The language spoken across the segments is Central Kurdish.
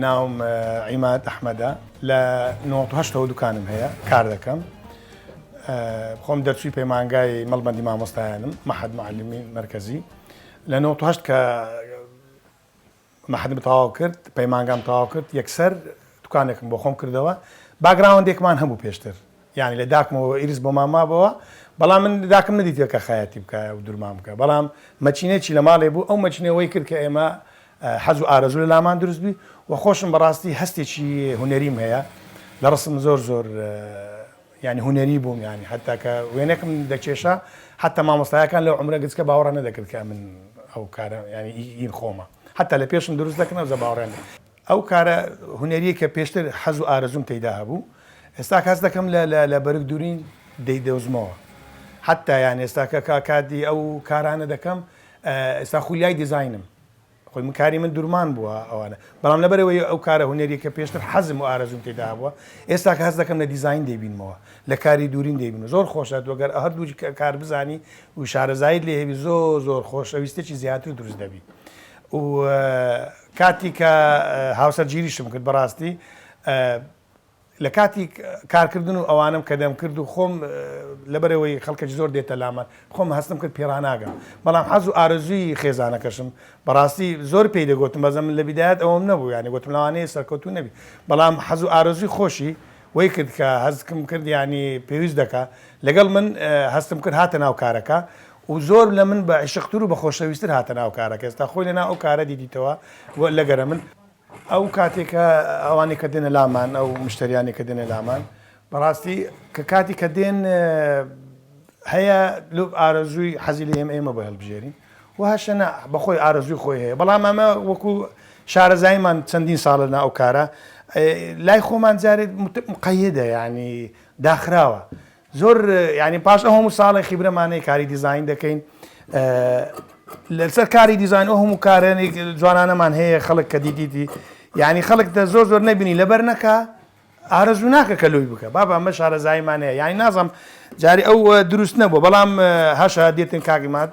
ناوم عماد أحمد لا نوتهشت هو دكانم هي كاردكم بخوم درسي بيمانجاي ملبندي مع مستعانم محد معلمين مركزي لأنه توهشت محد متواكرت بيمانجا متواكرت يكسر دكانك بخوم كردوا باغراوند ديك مان همو بيشتر يعني لداك مو إيرس بماما بوا بلا من ذاك من ديت بك خياتي بك ودور مامك بلا ما تشينيتش لما ليبو او ما تشيني ويكر كاما حزو ارزو لا ما ندرس بي وخوش براستي هستي شي هنريم هي لرسم زور يعني هنري بوم يعني حتى وينك من دكشيشا حتى ما مستعا كان لو عمره قد باورنا ذكر كامن او كار يعني ينخومه حتى لبيش ندرس لكن او باورنا او كار هنري كبيشتر حزو ارزوم تيداهبو استاك هذا كم لا برك دورين دي دوزمو حتى يعني استاك كادي او كارانا دكم استاخولياي ديزاينم خوي مكاري من درمان بوا او انا بلام لبري او كاره هنري كبيشتر حزم وارزوم تيداهبو استاك هذا كم ديزاين دي بين مو لكاري دورين دي بين زور خوشات وگر اهر دوج كار بزاني وشار زايد لي زور خوش اويستي شي زياتر درز دبي و كاتي كا هاوسر جيريش ممكن براستي لكاتي كار كردنو اوانم كدم كردو خوم لبروي خلق زور ديت لامان خوم هستم كد بيراناغا بلام حزو ارزوي خيزانه كشم براستي زور بيده قلتم بزم البدايات او نبو يعني قلتم لواني سركوتو نبي بلام حزو ارزوي خوشي ويكد كهزكم كرد يعني بيوز دكا لقل من هستم كد هاتنا وكاركا وزور لمن بعشقتلو بخوشويستر هاتنا وكاركا استخوي لنا او كارا ديتوا ولا قرمن او كاتيك اواني كدين لامان او مشترياني كدين لامان براستي كاتي كدين هيا لو ارزوي حزيلي ايما بهالبجيري وهاشنا بخوي ارزوي خوي هي بلا ما وكو شهر زايمان تسندين صالنا او كارا لا يخومان زارد مقيده يعني داخراوه زور يعني باش هم صالح خبره ماني كاري ديزاين دكين السركاري ديزاين هم كارني جوانانا مان هي خلق كديدي يعني خلق زور نبني لبرنكا ارزوناك كلوي بك بابا مش على زي ماني يعني نظم جاري او دروس نبو بلام هاشا ديتن كاغيمات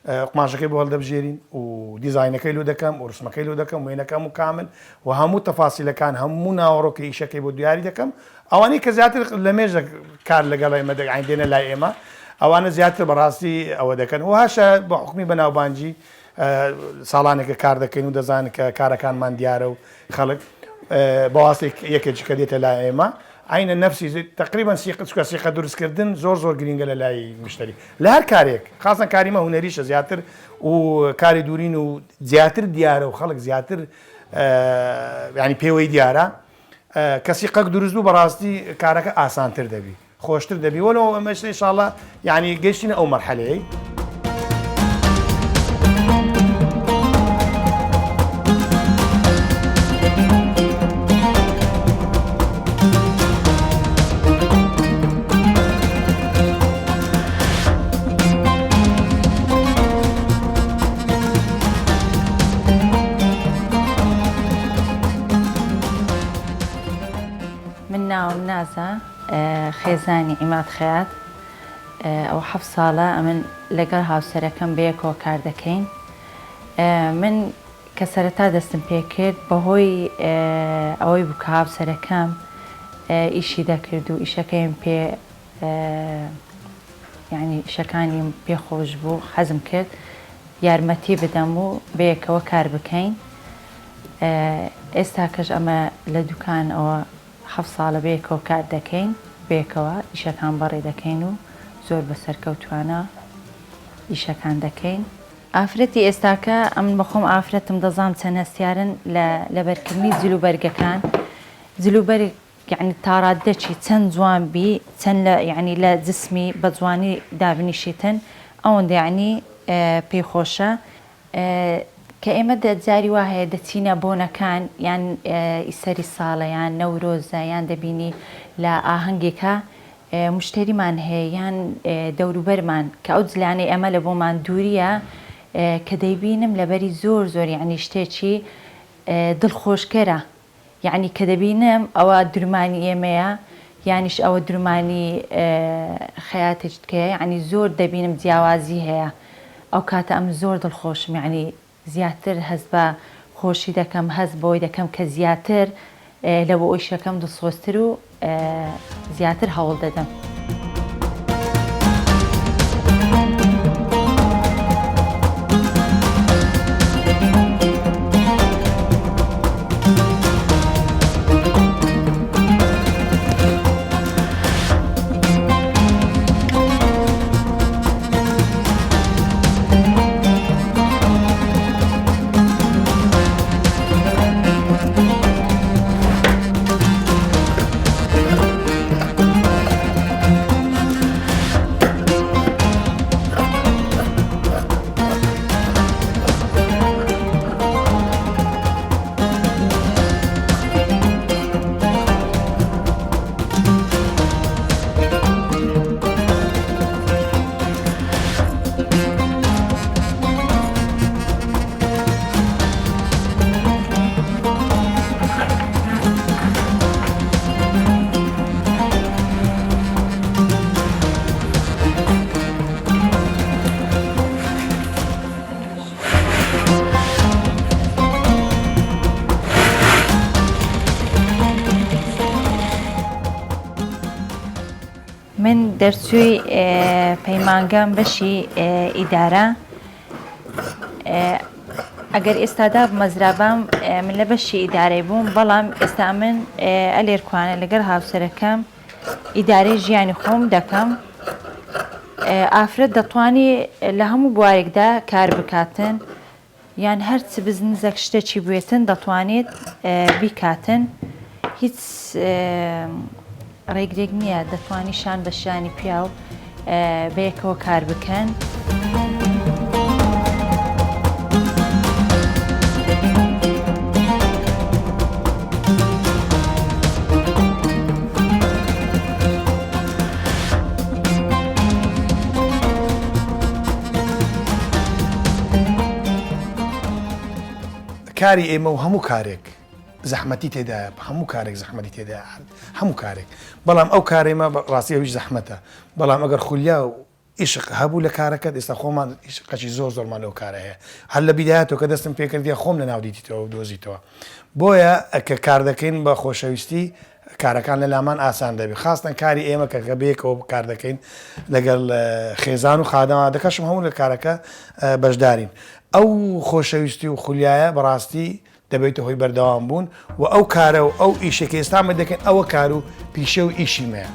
قماشه كي بولد بجيرين وديزاين كيلو دكم ورسم كيلو دكم وين كم كامل وهم تفاصيل كان هم ناورك شكي بدياري دكم اواني كزياتر لميج كار لقلاي مد عندنا لايما او انا زياتر براسي او دكن وهاشا بحكمي بناو بانجي سالانك كار دكن ودزان كار كان مان ديارو خلق بواسك يكج كديت لايما عين النفسي تقريبا سيقه درس كردن زور جرينجا لاي مشتري لا كاريك خاصه كاريما هنريش زياتر وكاري دورين وزياتر دياره وخلق زياتر يعني بيوي دياره كسيقه درس بو براستي كارك اسانتر دبي خوشتر دبي ولو مش ان شاء الله يعني جيشنا او مرحله نازا خيزاني عماد خيات او حف صالة من لقر هاوسركم بيكو كاردكين من كسرتا دستم بيكرد بهوي اوي بك هاوسركم ايشي دكردو ايشكين بي يعني شكاني بيخوش بو حزم كرد يارمتي بدمو بيكو كاربكين استاكج اما لدوكان او حف صالة بيكو كار دكين بيكوا إيشا كان بري دكينو زور بسركوتوانا إيشا كان دكين ئافرەتی ئێستاکە ئەم بەخۆم ئافرەتم دەزانم چەند هەستیارن لە بەرگەکان جلوبەرێک یعنی تاڕاددەچی چەند جوان بی چەند لە یعنی لە جسمی بە جوانی دابنیشیتن ئەوەندە یعنی پێی خۆشە کە ئێمە جاری وا هەیە دەچینە بۆنەکان یان ئیسەری ساڵە یان نەورۆزە یان دەبینی لە ئاهەنگێکە مشتریمان هەیە یان دەوروبەرمان کە ئەو جلانەی ئەمە لە بۆمان دووریە کە دەیبینم لەبەری زۆر یعنی شتێکی دڵخۆشکەرە یعنی کە دەبینم ئەوە درمانی ئێمەیە یانیش ئەوە درمانی خەیاتێکەیە یعنی زۆر دەبینم جیاوازی هەیە ئەو کاتە ئەم زۆر دڵخۆشم یعنی زیاتر هەست بە خۆشی دەکەم هەست بۆی دەکەم کە زیاتر لەوە ئیشەکەم دڵسۆزتر و زیاتر هەوڵ دەدەم. من دەرچووی پەیمانگەم بەشی ئیدارە. ئەگەر ئێستادا مەزرابام من لە بەشی ئیدارەی بووم، بەڵام ئێستا من ئەلێرکوانە لەگەڵ هاوسەرەکەم ئیدارەی ژیانی خۆم دەکەم. ئافرەت دەتوانی لە هەموو بوارێکدا کار بکاتن، یان هەرچ بزنسێک شتێکی بوێتن دەتوانێت بیکاتن. هیچ ڕێگرێک نییە، دەتوانی شان بە شانی پیا و بەیەکەوە کار بکەن. کاری ئێمە و هەموو کارێک زەحمەتی تێدا، هەموو کارێک زەحمەتی تێدا، هەموو کارێک. بەڵام ئەو کارێمە ڕاستی ئەویش زەحمەتە. بەڵام ئەگەر خولیا و ئیشق هەبوو لە کارەکەت، ئێستا خۆمان قەچی زۆرمان لەو کارە هەیە. هەر لە بیدایەتەوە کە دەستم پێکردیە خۆم لە ناودیتیتەوە و دۆزیتەوە. بۆیە کە کار دەکەین بە خۆشەویستی کارەکان لە لامان ئاسان دەبێت. خاستن کاری ئێمە کە بەیەکەوە کار دەکەین لەگەڵ خێزان و خادەما دەکەشم هەموو لە کارەکە بەشدارین. ئەو خۆشەویستی و خولیایە بەڕاستی دەبێتە هۆی بەردەوام بوون و ئەو کارە و ئەو ئیشێکی ئێستامە دەکەن ئەوە کار و پیشە و ئیشی مەیە.